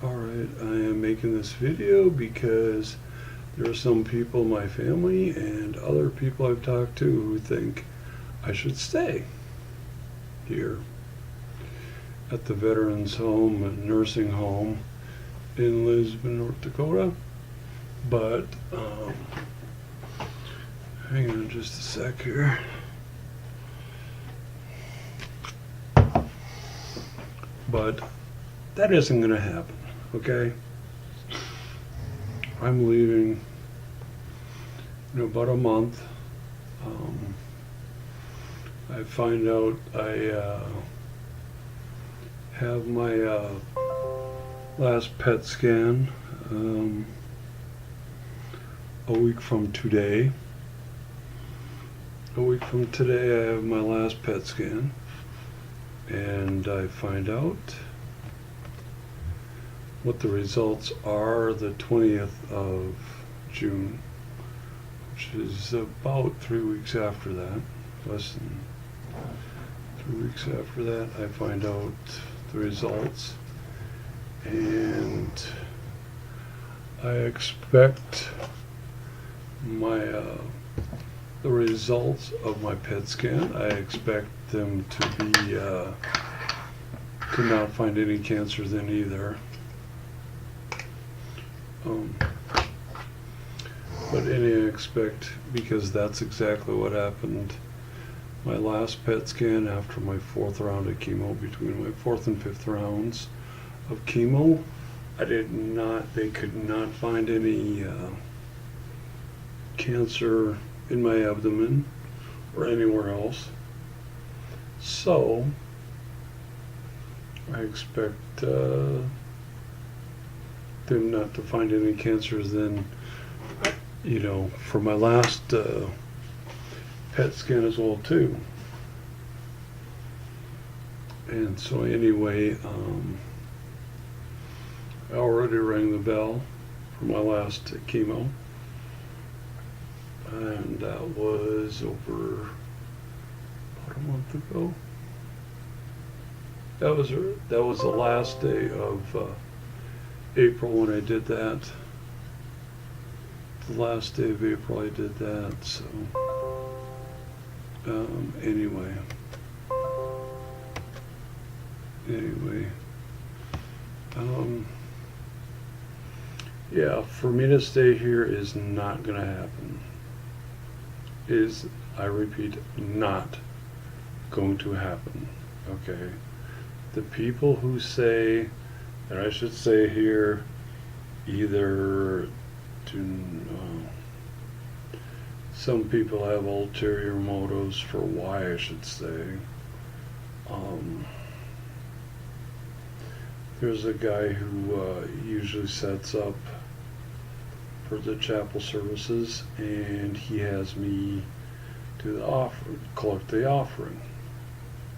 Alright, I am making this video because there are some people in my family and other people I've talked to who think I should stay here at the Veterans Home and Nursing Home in Lisbon, North Dakota. But, hang on just a sec here. But that isn't going to happen, okay? I'm leaving in about a month. I find out I have my last PET scan a week from today. A week from today I have my last PET scan, and I find out what the results are the 20th of June, which is about 3 weeks after that. Less than 3 weeks after that, I find out the results, and I expect my the results of my PET scan. I expect them to be to not find any cancer then either. But I expect, because that's exactly what happened. My last PET scan after my 4th round of chemo, between my 4th and 5th rounds of chemo, they could not find any cancer in my abdomen or anywhere else. So I expect them not to find any cancers then, for my last PET scan as well too. And so anyway, I already rang the bell for my last chemo, and that was over about a month ago. That was the last day of April when I did that. The last day of April I did that. So anyway, yeah, for me to stay here is not gonna happen. I repeat, not going to happen. Okay, the people who say that I should stay here either some people have ulterior motives for why I should stay. There's a guy who usually sets up for the chapel services, and he has me collect the offering.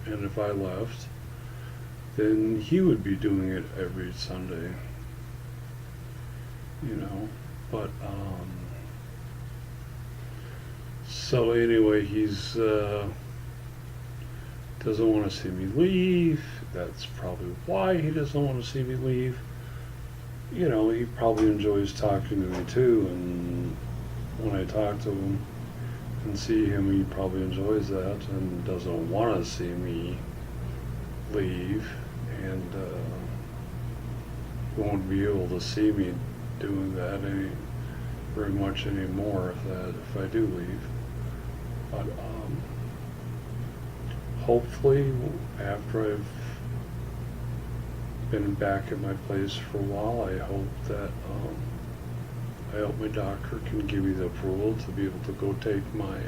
And if I left, then he would be doing it every Sunday. But so anyway, he's doesn't want to see me leave. That's probably why he doesn't want to see me leave. He probably enjoys talking to me too, and when I talk to him and see him, he probably enjoys that and doesn't want to see me leave, and won't be able to see me doing that very much anymore if I do leave. But hopefully, after I've been back at my place for a while, I hope my doctor can give me the approval to be able to go take my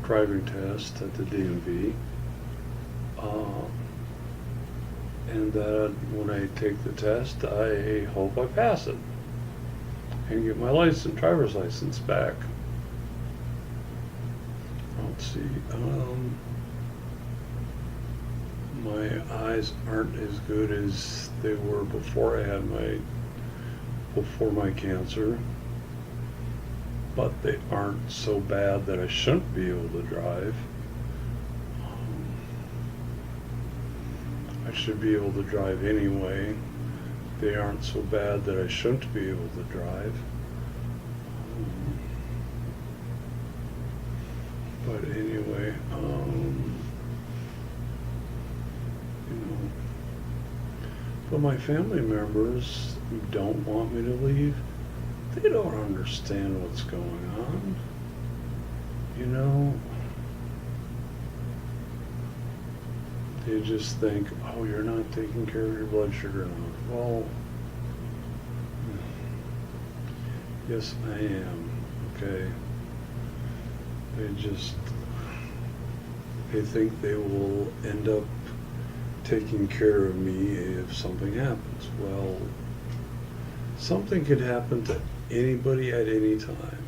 driving test at the DMV. And that when I take the test, I hope I pass it and get my driver's license back. Let's see. My eyes aren't as good as they were before I had my cancer, but they aren't so bad that I shouldn't be able to drive. I should be able to drive anyway. they aren't so bad that I shouldn't be able to drive. But anyway, you know, but my family members who don't want me to leave, they don't understand what's going on. You know, they just think, oh, you're not taking care of your blood sugar enough. Well, yes, I am. Okay. They think they will end up taking care of me if something happens. Well, something could happen to anybody at any time.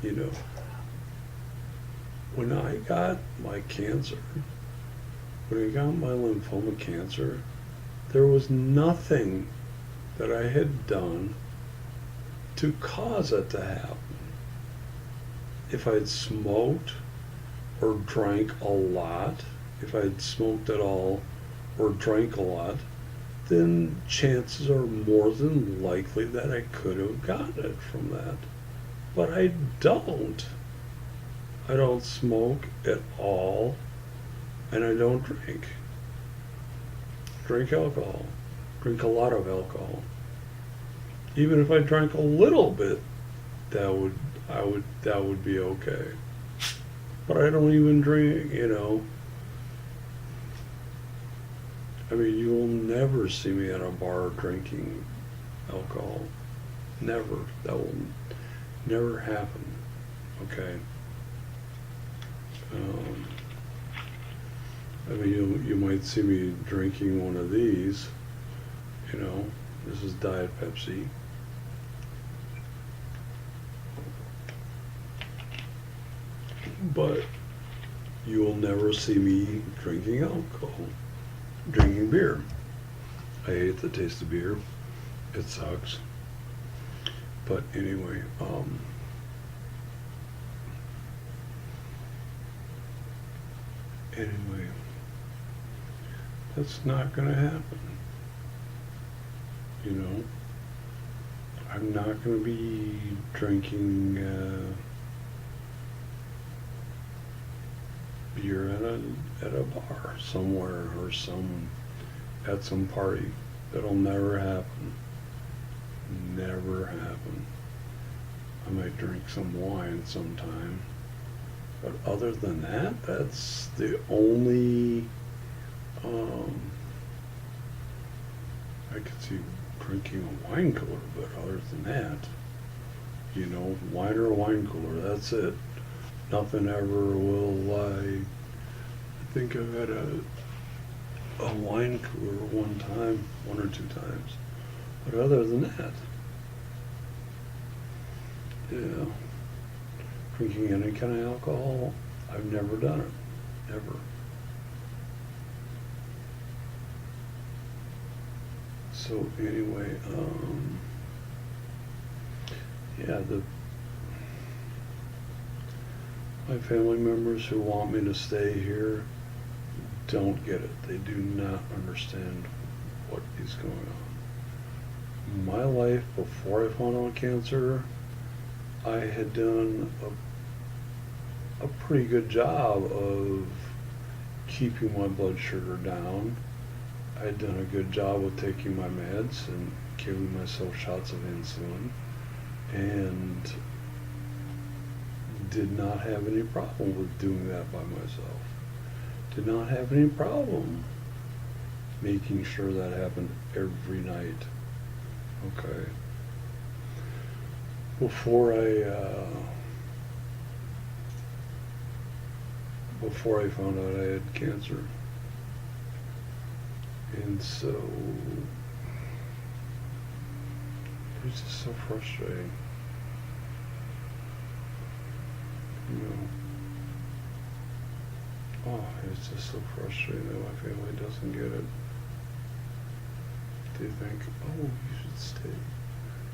You know, when I got my cancer, when I got my lymphoma cancer, there was nothing that I had done to cause it to happen. If I'd smoked or drank a lot, if I'd smoked at all or drank a lot, then chances are more than likely that I could have gotten it from that. But I don't. I don't smoke at all, and I don't drink. Drink alcohol. Drink a lot of alcohol. Even if I drank a little bit, that would be okay. But I don't even drink, you know. I mean, you will never see me at a bar drinking alcohol. Never. That will never happen. Okay. I mean, you might see me drinking one of these. You know, this is Diet Pepsi. But you will never see me drinking alcohol, drinking beer. I hate the taste of beer. It sucks. But anyway, that's not going to happen. You know, I'm not going to be drinking beer at a bar somewhere or at some party. That'll never happen. Never happen. I might drink some wine sometime, but other than that, that's the only. I could see drinking a wine cooler, but other than that, you know, wine or a wine cooler, that's it. Nothing ever will. I think I've had a wine cooler one time, one or two times, but other than that, yeah, drinking any kind of alcohol, I've never done it, ever. So anyway, yeah, my family members who want me to stay here don't get it. They do not understand what is going on. My life before I found out cancer, I had done a pretty good job of keeping my blood sugar down. I had done a good job of taking my meds and giving myself shots of insulin, and did not have any problem with doing that by myself. Did not have any problem making sure that happened every night. Okay. Before I found out I had cancer. And so it was just so frustrating. You know, oh, it's just so frustrating that my family doesn't get it. They think, oh, you should stay.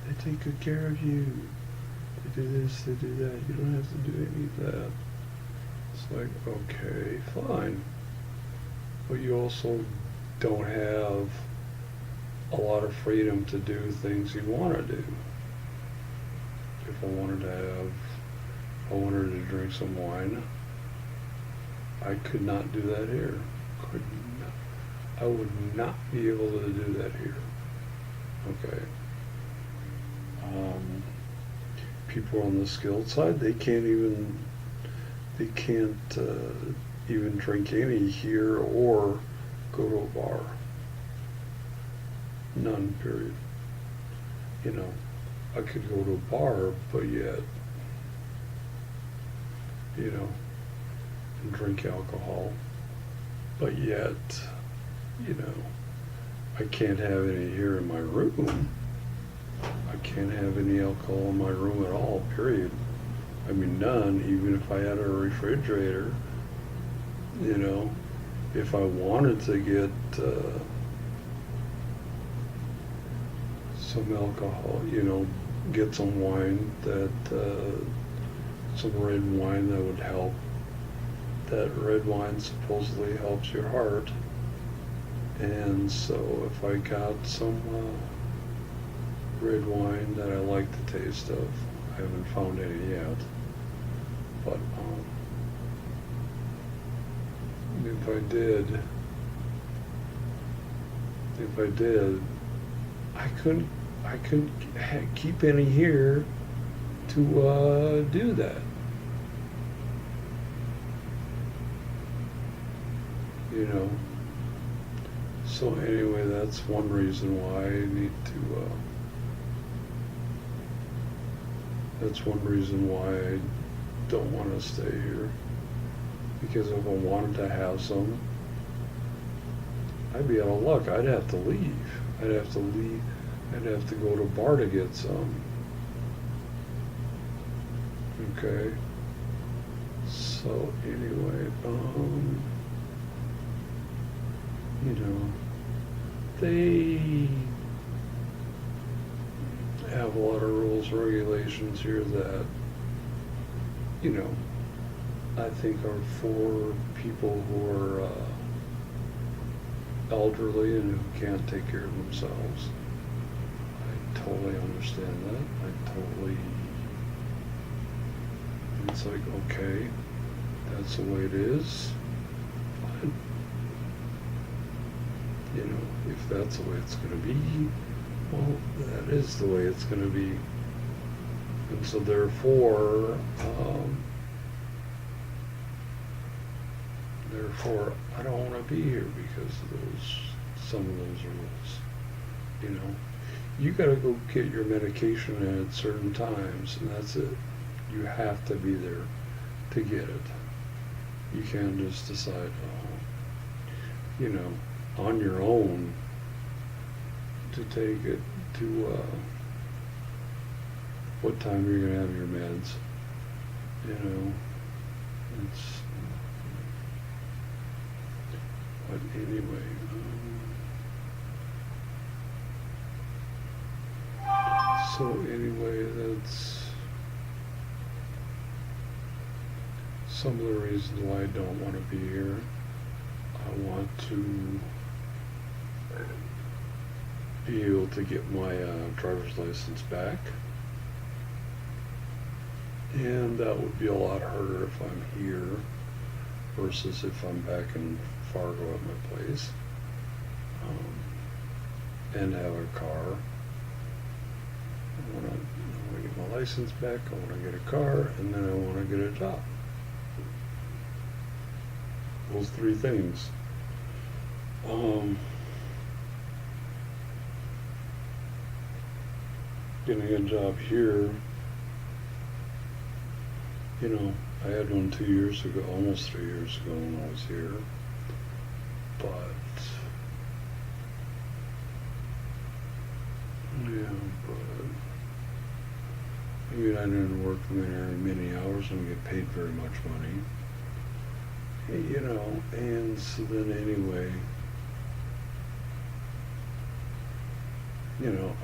They take good care of you. They do this, they do that. You don't have to do any of that. It's like, okay, fine. But you also don't have a lot of freedom to do things you want to do. If I wanted to drink some wine, I could not do that here. Could not. I would not be able to do that here. Okay. People on the skilled side, they can't even drink any here or go to a bar. None, period. You know, I could go to a bar, but yet, you know, and drink alcohol, but yet, you know, I can't have any here in my room. I can't have any alcohol in my room at all, period. I mean, none, even if I had a refrigerator, you know, if I wanted to get some alcohol, you know, get some wine some red wine that would help. That red wine supposedly helps your heart. And so if I got some red wine that I like the taste of, I haven't found any yet, but if I did, I couldn't keep any here to do that. You know. So anyway, that's one reason why I need to. That's one reason why I don't want to stay here. Because if I wanted to have some, I'd be out of luck. I'd have to leave. I'd have to leave. I'd have to go to a bar to get some. Okay. So anyway, you know, they have a lot of rules, regulations here that, you know, I think are for people who are elderly and who can't take care of themselves. I totally understand that. I totally, it's like, okay, that's the way it is. Fine. You know, if that's the way it's going to be, well, that is the way it's going to be. And so therefore, I don't want to be here because of some of those rules. You know, you got to go get your medication at certain times, and that's it. You have to be there to get it. You can't just decide, you know, on your own to take it to what time you're going to have your meds. You know, it's, but anyway, so anyway, that's some of the reasons why I don't want to be here. I want to be able to get my driver's license back, and that would be a lot harder if I'm here versus if I'm back in Fargo at my place, and have a car. I want to get my license back, I want to get a car, and then I want to get a job. Those three things. Getting a job here, you know, I had one 2 years ago, almost 3 years ago when I was here, but yeah, but I mean, I didn't work many hours and get paid very much money, you know, and so then anyway, you know,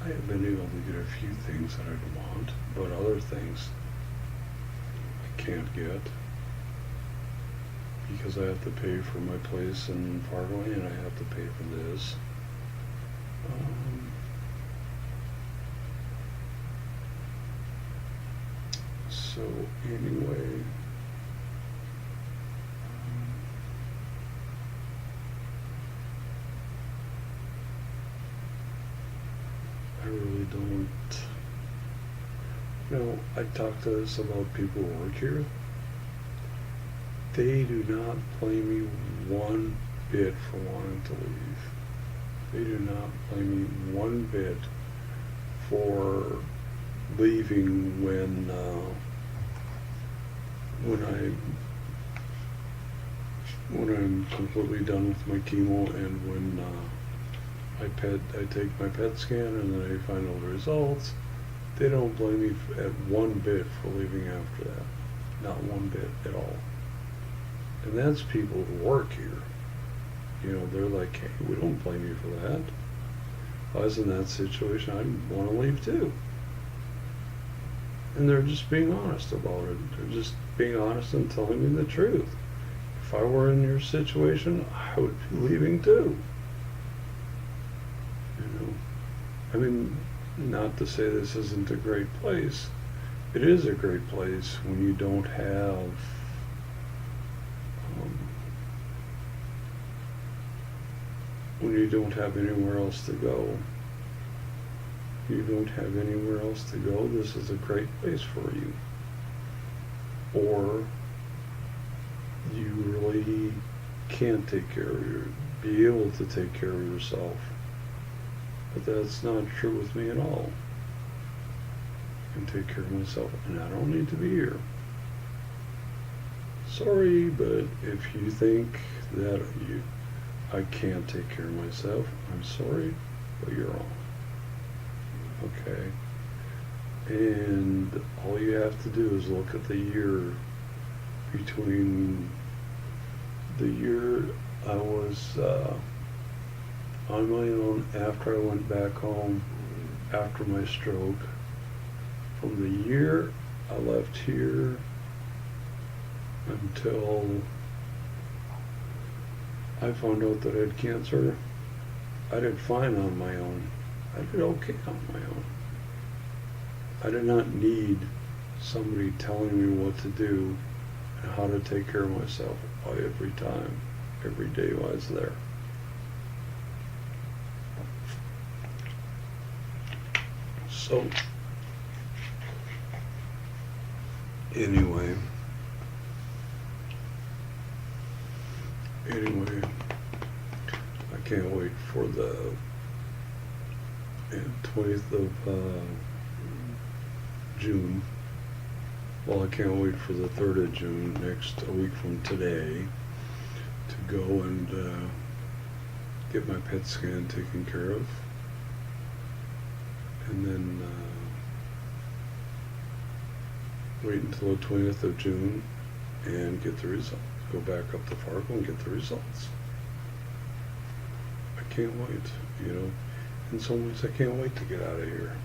I have been able to get a few things that I want, but other things I can't get because I have to pay for my place in Fargo and I have to pay for this. So anyway, I really don't, I talk to this about people who work here. They do not blame me one bit for wanting to leave. They do not blame me one bit for leaving when I'm completely done with my chemo and when I take my PET scan and then I find all the results. They don't blame me at one bit for leaving after that. Not one bit at all. And that's people who work here. They're like, hey, we don't blame you for that. If I was in that situation, I'd want to leave too. And they're just being honest about it. They're just being honest and telling me the truth. If I were in your situation, I would be leaving too. I mean, not to say this isn't a great place. It is a great place when you don't have anywhere else to go. You don't have anywhere else to go, this is a great place for you. Or you really can't be able to take care of yourself. But that's not true with me at all. I can take care of myself and I don't need to be here. Sorry, but if you think that I can't take care of myself, I'm sorry, but you're wrong. Okay? And all you have to do is look at the year between the year I was on my own after I went back home after my stroke, from the year I left here until I found out that I had cancer. I did fine on my own. I did okay on my own. I did not need somebody telling me what to do and how to take care of myself every time, every day while I was there. So, anyway, I can't wait for the 20th of June. Well, I can't wait for the 3rd of June, a week from today, to go and get my PET scan taken care of. And then wait until the 20th of June and get the results. Go back up to Fargo and get the results. I can't wait, In some ways, I can't wait to get out of here.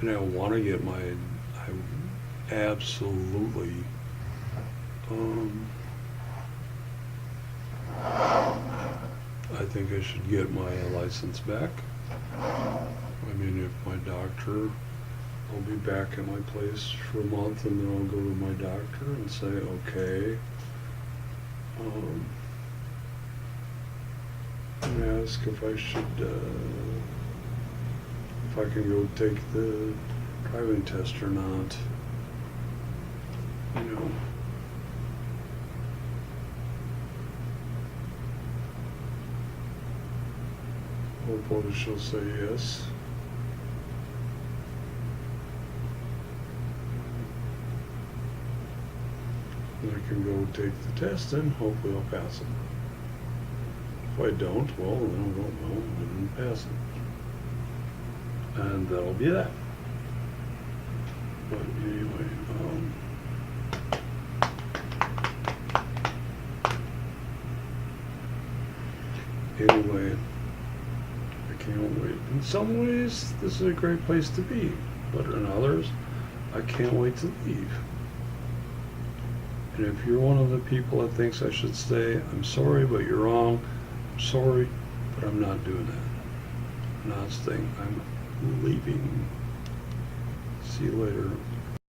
And I want to get I absolutely, I think I should get my license back. If my doctor, I'll be back at my place for a month and then I'll go to my doctor and say, okay, and ask if I should, if I can go take the driving test or not, Hopefully she'll say yes. And I can go take the test and hopefully I'll pass it. If I don't, well, then I don't know, I didn't pass it. And that'll be that. But anyway, I can't wait. In some ways, this is a great place to be, but in others, I can't wait to leave. And if you're one of the people that thinks I should stay, I'm sorry, but you're wrong. I'm sorry, but I'm not doing that. I'm not staying. I'm leaving. See you later.